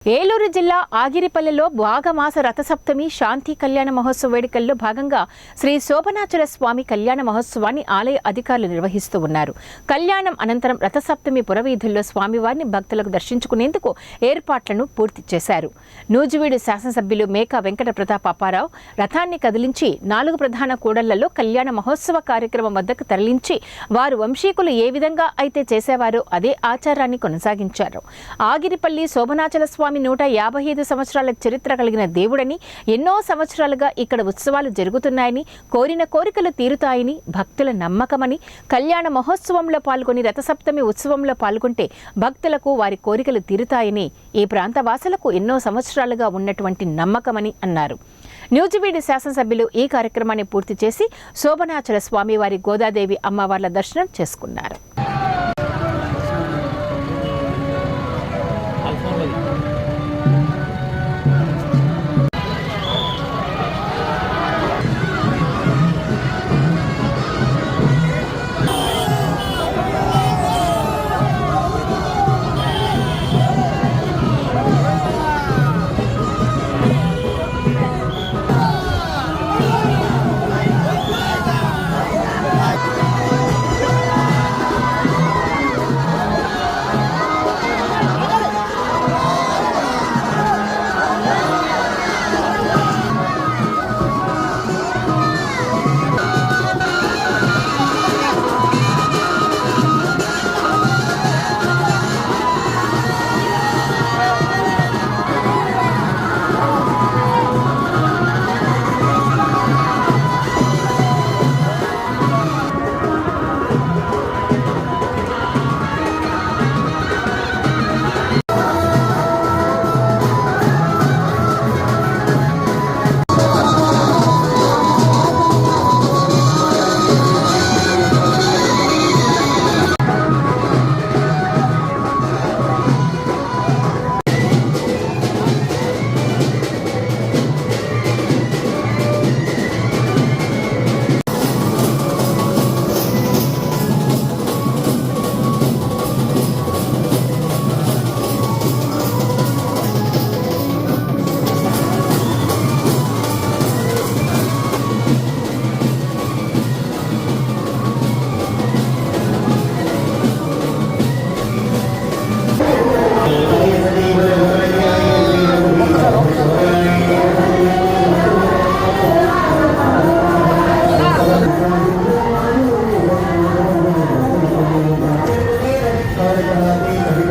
ఏలూరు జిల్లా ఆగిరిపల్లెలో భాగమాస రథసప్తమి శాంతి కళ్యాణ మహోత్సవ వేడుకల్లో భాగంగా శ్రీ శోభనాచల స్వామి కళ్యాణ మహోత్సవాన్ని ఆలయ అధికారులు నిర్వహిస్తూ ఉన్నారు. కళ్యాణం అనంతరం రథసప్తమి పురవీధుల్లో స్వామివారిని భక్తులకు దర్శించుకునేందుకు ఏర్పాట్లను పూర్తి చేశారు. నూజివీడు శాసనసభ్యులు మేకా వెంకట ప్రతాప్ అప్పారావు రథాన్ని కదిలించి 4 ప్రధాన కూడళ్లలో కళ్యాణ మహోత్సవ కార్యక్రమం వద్దకు తరలించి వారు వంశీకులు ఏ విధంగా అయితే చేసేవారో అదే ఆచారాన్ని కొనసాగించారు. ఆగిరిపల్లి శోభనాచల స్వామి 155 సంవత్సరాల చరిత్ర కలిగిన దేవుడని, ఎన్నో సంవత్సరాలుగా ఇక్కడ ఉత్సవాలు జరుగుతున్నాయని, కోరిన కోరికలు తీరుతాయని భక్తుల నమ్మకమని, కళ్యాణ మహోత్సవంలో పాల్గొని రథసప్తమి ఉత్సవంలో పాల్గొంటే భక్తులకు వారి కోరికలు తీరుతాయని ఈ ప్రాంతవాసులకు ఎన్నో సంవత్సరాలుగా ఉన్నటువంటి నమ్మకమని అన్నారు. నూజివీడు శాసనసభ్యులు ఈ కార్యక్రమాన్ని పూర్తి చేసి శోభనాచల స్వామివారి గోదాదేవి అమ్మవార్ల దర్శనం చేసుకున్నారు.